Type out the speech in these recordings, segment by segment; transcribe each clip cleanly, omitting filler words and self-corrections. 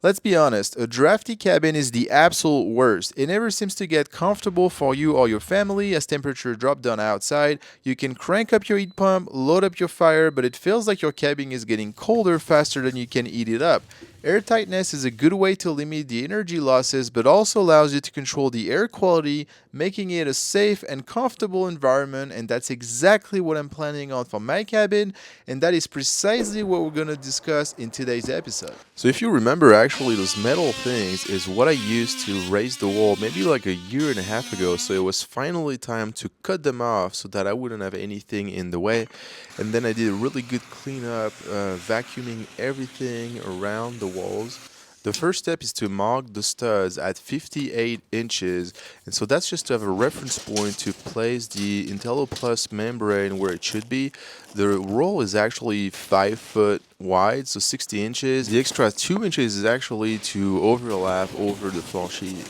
Let's be honest, a drafty cabin is the absolute worst. It never seems to get comfortable for you or your family as temperature drop down outside. You can crank up your heat pump, load up your fire, but it feels like your cabin is getting colder faster than you can heat it up. Airtightness is a good way to limit the energy losses, but also allows you to control the air quality, making it a safe and comfortable environment. And that's exactly what I'm planning on for my cabin, and that is precisely what we're going to discuss in today's episode. So if you remember, actually those metal things is what I used to raise the wall maybe like a year and a half ago. So it was finally time to cut them off so that I wouldn't have anything in the way. And then I did a really good cleanup, vacuuming everything around the walls. The first step is to mark the studs at 58 inches, and so that's just to have a reference point to place the Intello Plus membrane where it should be. The roll is actually 5 foot wide, so 60 inches. The extra 2 inches is actually to overlap over the floor sheet.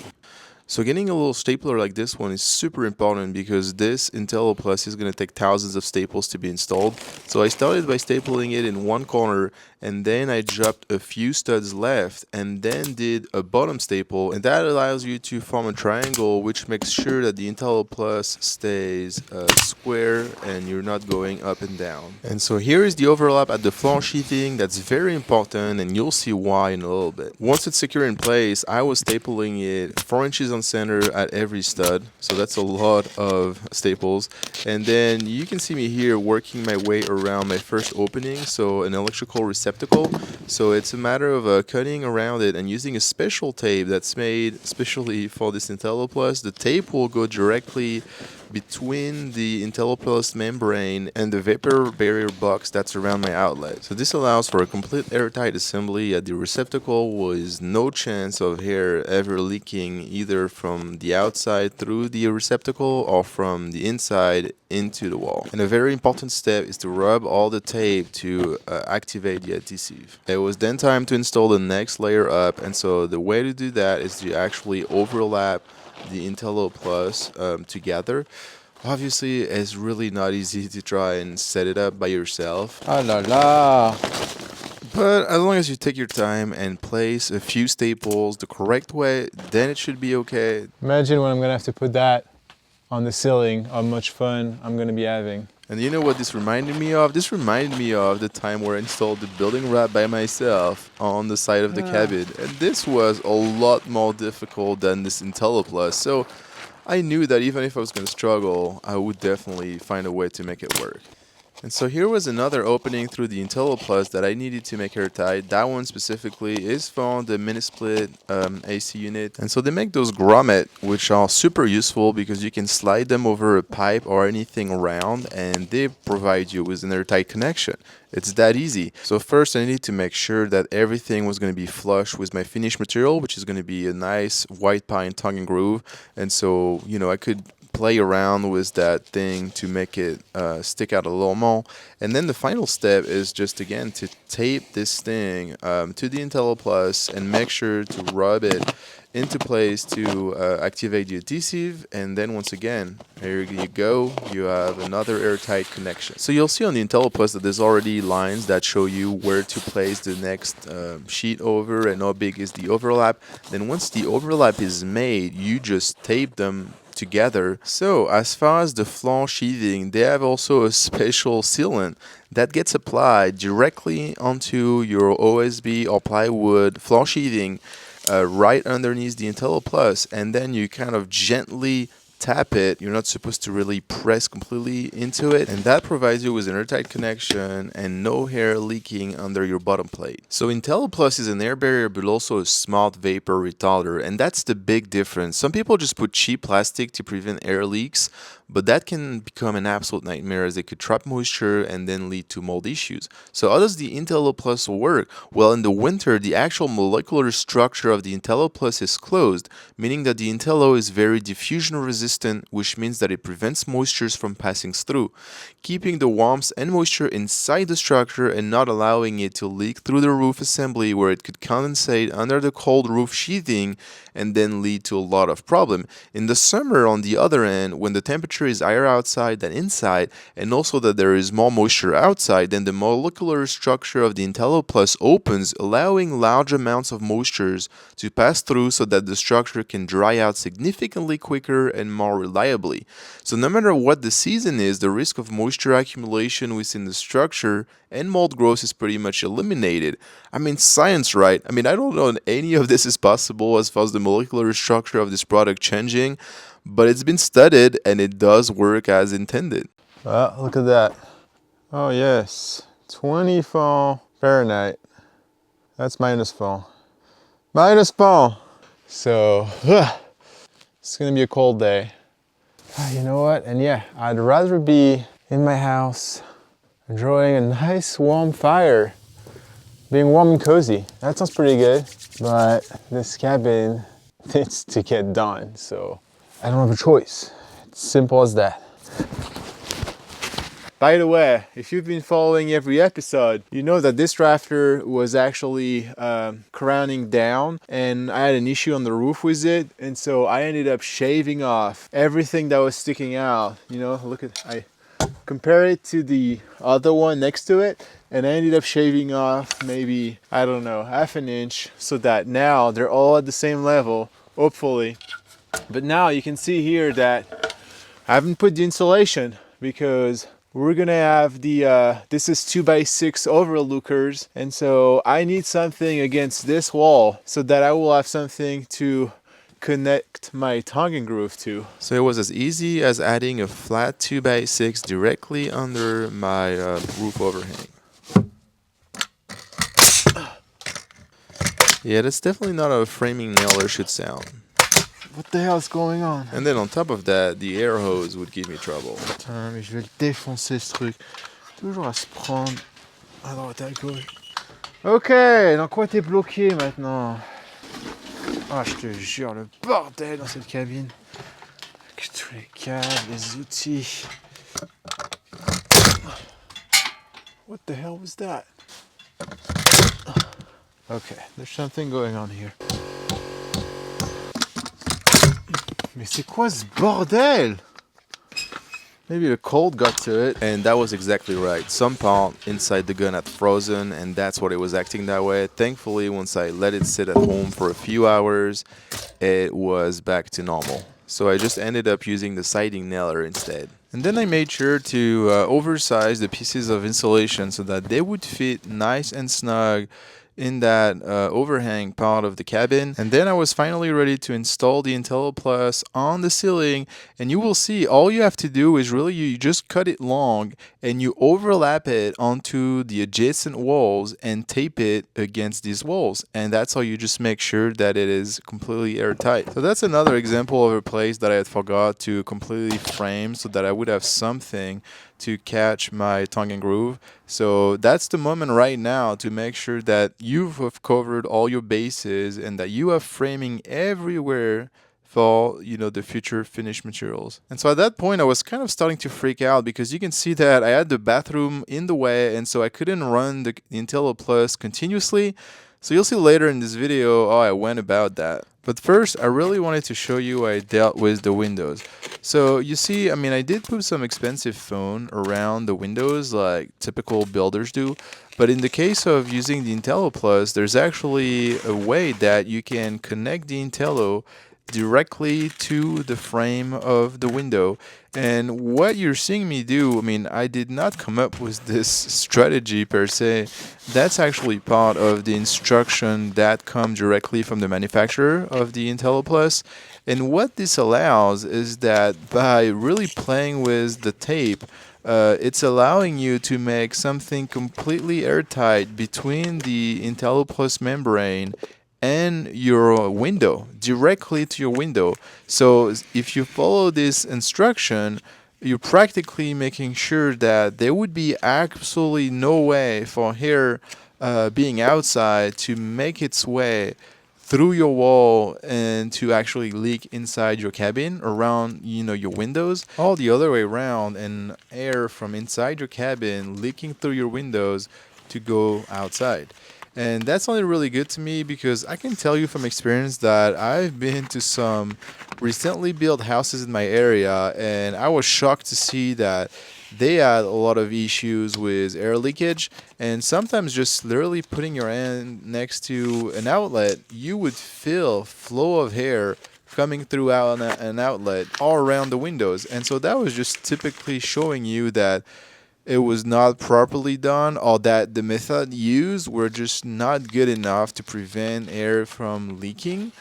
So getting a little stapler like this one is super important because this Intello Plus is going to take thousands of staples to be installed. So I started by stapling it in one corner, and then I dropped a few studs left and then did a bottom staple, and that allows you to form a triangle, which makes sure that the Intello Plus stays square and you're not going up and down. And so here is the overlap at the floor sheathing. That's very important, and you'll see why in a little bit. Once it's secure in place, I was stapling it 4 inches on center at every stud, so that's a lot of staples. And then you can see me here working my way around my first opening, so an electrical receptacle. So it's a matter of cutting around it and using a special tape that's made especially for this Intello Plus. The tape will go directly between the Intello Plus membrane and the vapor barrier box that's around my outlet. So this allows for a complete airtight assembly at the receptacle with no chance of air ever leaking either from the outside through the receptacle or from the inside into the wall. And a very important step is to rub all the tape to activate the adhesive. It was then time to install the next layer up, and so the way to do that is to actually overlap the Intello Plus together. Obviously, it's really not easy to try and set it up by yourself. Ah la la. But as long as you take your time and place a few staples the correct way, then it should be okay. Imagine when I'm gonna have to put that on the ceiling, how much fun I'm gonna be having. And you know what this reminded me of? This reminded me of the time where I installed the building wrap by myself on the side of the cabin. And this was a lot more difficult than this Intello Plus. So I knew that even if I was going to struggle, I would definitely find a way to make it work. And so here was another opening through the Intello Plus that I needed to make airtight. That one specifically is for the mini split AC unit. And so they make those grommets, which are super useful because you can slide them over a pipe or anything around, and they provide you with an airtight connection. It's that easy. So first I needed to make sure that everything was going to be flush with my finished material, which is going to be a nice white pine tongue and groove. And so, I could play around with that thing to make it stick out a little more. And then the final step is just, again, to tape this thing to the Intello Plus and make sure to rub it into place to activate the adhesive. And then once again, here you go, you have another airtight connection. So you'll see on the Intello Plus that there's already lines that show you where to place the next sheet over and how big is the overlap. Then once the overlap is made, you just tape them together. So as far as the floor sheathing, they have also a special sealant that gets applied directly onto your OSB or plywood floor sheathing right underneath the Intello Plus, and then you kind of gently tap it. You're not supposed to really press completely into it, and that provides you with an airtight connection and no air leaking under your bottom plate. So Intello Plus is an air barrier but also a smart vapor retarder, and that's the big difference. Some people just put cheap plastic to prevent air leaks, but that can become an absolute nightmare as it could trap moisture and then lead to mold issues. So how does the Intello Plus work? Well, in the winter, the actual molecular structure of the Intello Plus is closed, meaning that the Intello is very diffusion resistant, which means that it prevents moistures from passing through, keeping the warmth and moisture inside the structure and not allowing it to leak through the roof assembly where it could condensate under the cold roof sheathing and then lead to a lot of problem. In the summer, on the other end, when the temperature temperature is higher outside than inside, and also that there is more moisture outside, then the molecular structure of the Intello Plus opens, allowing large amounts of moistures to pass through so that the structure can dry out significantly quicker and more reliably. So no matter what the season is, the risk of moisture accumulation within the structure and mold growth is pretty much eliminated. I mean, science, right? I mean, I don't know if any of this is possible as far as the molecular structure of this product changing, but it's been studied and it does work as intended. Look at that. Oh yes, 24 Fahrenheit. That's -4. -4. So, it's gonna be a cold day. You know what? And yeah, I'd rather be in my house enjoying a nice warm fire, being warm and cozy. That sounds pretty good, but this cabin needs to get done, so I don't have a choice. It's simple as that. By the way, if you've been following every episode, you know that this rafter was actually crowning down, and I had an issue on the roof with it, and so I ended up shaving off everything that was sticking out. You know, look at, I compare it to the other one next to it, and I ended up shaving off maybe, I don't know, half an inch, so that now they're all at the same level, hopefully. But now you can see here that I haven't put the insulation because we're gonna have the, this is 2x6 overlookers, and so I need something against this wall so that I will have something to connect my tongue and groove to. So it was as easy as adding a flat 2x6 directly under my roof overhang. Yeah, that's definitely not how a framing nailer should sound. What the hell is going on? And then on top of that, the air hose would give me trouble. Putain, mais je vais le défoncer ce truc. Toujours à se prendre à droite à gauche. Ok, dans quoi t'es bloqué maintenant? Ah, je te jure, le bordel dans cette cabine. Avec tous les câbles, les outils. What the hell was that? Okay, there's something going on here. Mais c'est quoi ce bordel? Maybe the cold got to it. And that was exactly right. Some part inside the gun had frozen, and that's what it was acting that way. Thankfully, once I let it sit at home for a few hours, it was back to normal. So I just ended up using the siding nailer instead. And then I made sure to oversize the pieces of insulation so that they would fit nice and snug in that overhang part of the cabin. And then I was finally ready to install the Intello Plus on the ceiling, and you will see all you have to do is really you just cut it long and you overlap it onto the adjacent walls and tape it against these walls, and that's how you just make sure that it is completely airtight. So that's another example of a place that I had forgot to completely frame so that I would have something to catch my tongue and groove. So that's the moment right now to make sure that you've covered all your bases and that you have framing everywhere for, you know, the future finished materials. And so at that point I was kind of starting to freak out because you can see that I had the bathroom in the way, and so I couldn't run the Intello Plus continuously. So you'll see later in this video how I went about that. But first, I really wanted to show you how I dealt with the windows. So you see, I mean, I did put some expensive foam around the windows like typical builders do. But in the case of using the Intello Plus, there's actually a way that you can connect the Intello directly to the frame of the window. And what you're seeing me do, I mean, I did not come up with this strategy per se. That's actually part of the instruction that come directly from the manufacturer of the Intello Plus. And what this allows is that by really playing with the tape, it's allowing you to make something completely airtight between the Intello Plus membrane and your window, directly to your window. So if you follow this instruction, you're practically making sure that there would be absolutely no way for air being outside to make its way through your wall and to actually leak inside your cabin around, you know, your windows, all the other way around, and air from inside your cabin leaking through your windows to go outside. And that's only really good to me because I can tell you from experience that I've been to some recently built houses in my area, and I was shocked to see that they had a lot of issues with air leakage. And sometimes just literally putting your hand next to an outlet, you would feel flow of air coming through an outlet all around the windows. And so that was just typically showing you that it was not properly done, or that the method used were just not good enough to prevent air from leaking.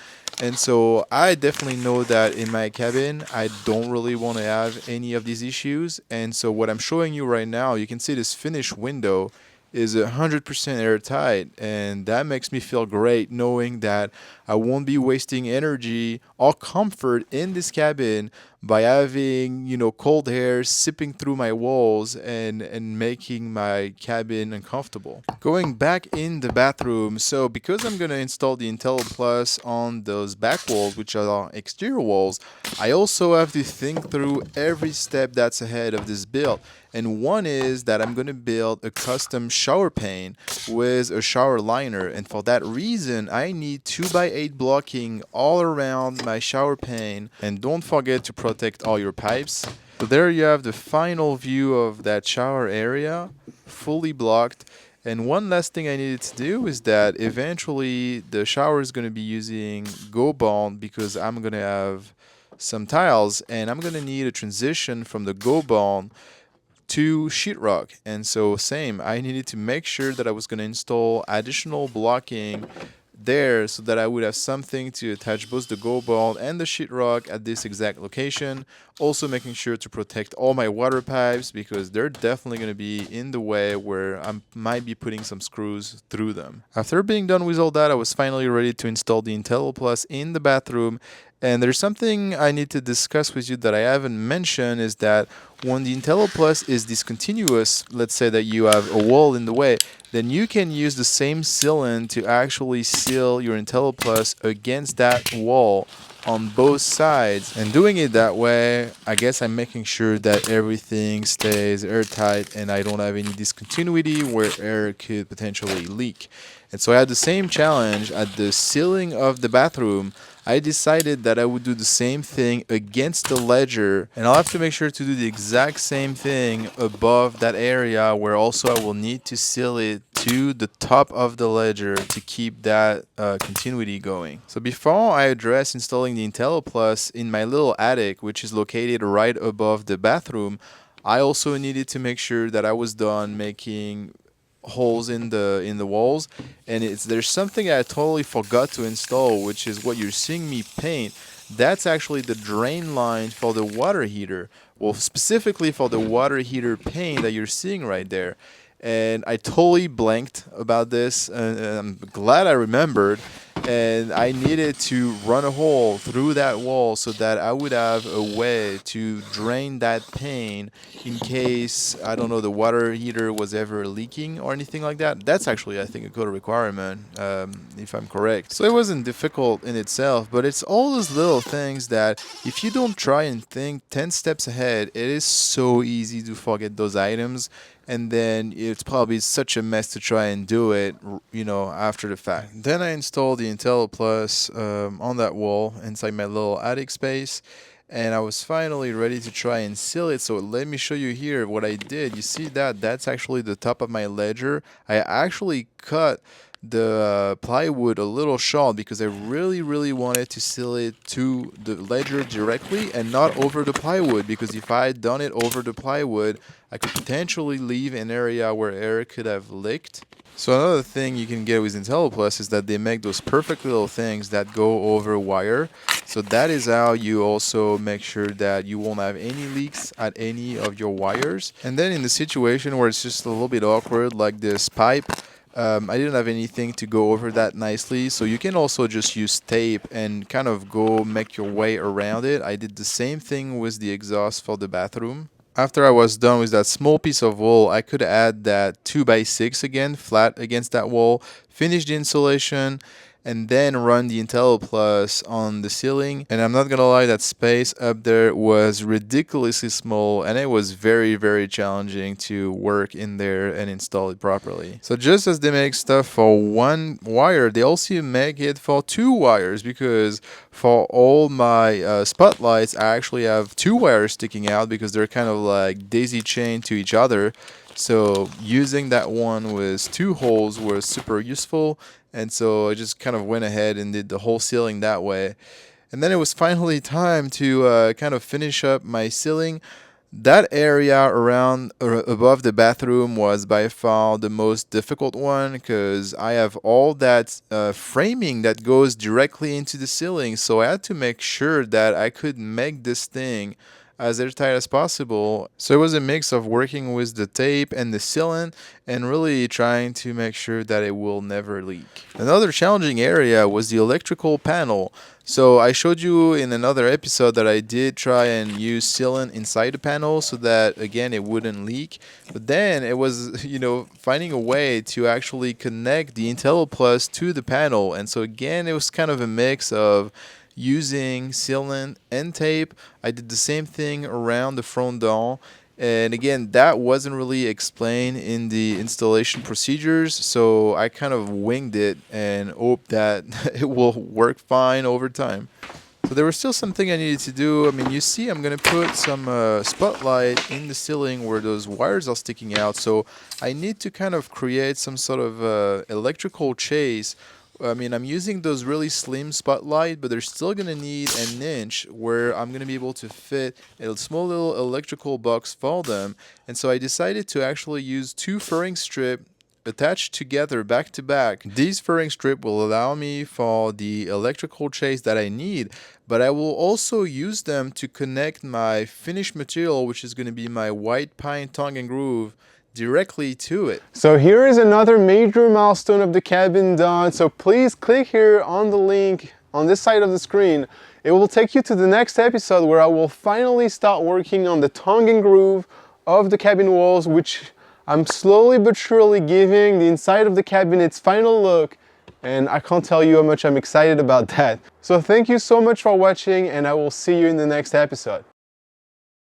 And so I definitely know that in my cabin, I don't really want to have any of these issues. And so what I'm showing you right now, you can see this finished window is 100% airtight, and that makes me feel great knowing that I won't be wasting energy or comfort in this cabin by having, cold air sipping through my walls and making my cabin uncomfortable. Going back in the bathroom, so because I'm going to install the Intello Plus on those back walls, which are exterior walls, I also have to think through every step that's ahead of this build. And one is that I'm going to build a custom shower pane with a shower liner. And for that reason, I need 2x8 blocking all around my shower pane. And don't forget to protect all your pipes. So there you have the final view of that shower area, fully blocked. And one last thing I needed to do is that eventually the shower is going to be using Go Bond because I'm going to have some tiles, and I'm going to need a transition from the Go Bond to sheetrock. And so same, I needed to make sure that I was going to install additional blocking there so that I would have something to attach both the go ball and the sheetrock at this exact location. Also making sure to protect all my water pipes because they're definitely going to be in the way where I might be putting some screws through them. After being done with all that, I was finally ready to install the Intello Plus in the bathroom. And there's something I need to discuss with you that I haven't mentioned is that when the Intello Plus is discontinuous, let's say that you have a wall in the way, then you can use the same sealant to actually seal your Intello Plus against that wall on both sides. And doing it that way, I guess I'm making sure that everything stays airtight and I don't have any discontinuity where air could potentially leak. And so I had the same challenge at the ceiling of the bathroom. I decided that I would do the same thing against the ledger, and I'll have to make sure to do the exact same thing above that area where also I will need to seal it to the top of the ledger to keep that continuity going. So before I address installing the Intello Plus in my little attic, which is located right above the bathroom, I also needed to make sure that I was done making holes in the walls, and there's something I totally forgot to install, which is what you're seeing me paint. That's actually the drain line for the water heater, well, specifically for the water heater paint that you're seeing right there. And I totally blanked about this, and I'm glad I remembered. And I needed to run a hole through that wall so that I would have a way to drain that paint in case, I don't know, the water heater was ever leaking or anything like that. That's actually, I think, a code requirement, if I'm correct. So it wasn't difficult in itself, but it's all those little things that if you don't try and think 10 steps ahead, it is so easy to forget those items. And then it's probably such a mess to try and do it, after the fact. Then I installed the Intello Plus on that wall inside my little attic space, and I was finally ready to try and seal it. So let me show you here what I did. You see that? That's actually the top of my ledger. I actually cut the plywood a little short because I really wanted to seal it to the ledger directly and not over the plywood, because if I had done it over the plywood, I could potentially leave an area where air could have leaked. So another thing you can get with Intello Plus is that they make those perfect little things that go over wire. So that is how you also make sure that you won't have any leaks at any of your wires. And then in the situation where it's just a little bit awkward, like this pipe, I didn't have anything to go over that nicely, so you can also just use tape and kind of go make your way around it. I did the same thing with the exhaust for the bathroom. After I was done with that small piece of wool, I could add that 2x6 again, flat against that wall, finish the insulation, and then run the Intello Plus on the ceiling. And I'm not gonna lie, that space up there was ridiculously small, and it was very, very challenging to work in there and install it properly. So just as they make stuff for one wire, they also make it for two wires, because for all my spotlights, I actually have two wires sticking out because they're kind of like daisy chained to each other. So using that one with two holes was super useful, and so I just kind of went ahead and did the whole ceiling that way. And then it was finally time to kind of finish up my ceiling. That area around or above the bathroom was by far the most difficult one, because I have all that framing that goes directly into the ceiling. So I had to make sure that I could make this thing as airtight as possible. So it was a mix of working with the tape and the sealant and really trying to make sure that it will never leak. Another challenging area was the electrical panel. So I showed you in another episode that I did try and use sealant inside the panel so that, again, it wouldn't leak. But then it was, finding a way to actually connect the Intello Plus to the panel. And so again, it was kind of a mix of using sealant and tape. I did the same thing around the front door. And again, that wasn't really explained in the installation procedures, so I kind of winged it and hoped that it will work fine over time. So there was still something I needed to do. I mean, you see, I'm going to put some spotlight in the ceiling where those wires are sticking out. So I need to kind of create some sort of electrical chase. I mean, I'm using those really slim spotlight, but they're still going to need an inch where I'm going to be able to fit a small little electrical box for them. And so I decided to actually use two furring strips attached together back to back. These furring strips will allow me for the electrical chase that I need, but I will also use them to connect my finished material, which is going to be my white pine tongue and groove, directly to it. So here is another major milestone of the cabin done. So please click here on the link on this side of the screen. It will take you to the next episode where I will finally start working on the tongue and groove of the cabin walls, which I'm slowly but surely giving the inside of the cabin its final look, and I can't tell you how much I'm excited about that. So thank you so much for watching, and I will see you in the next episode.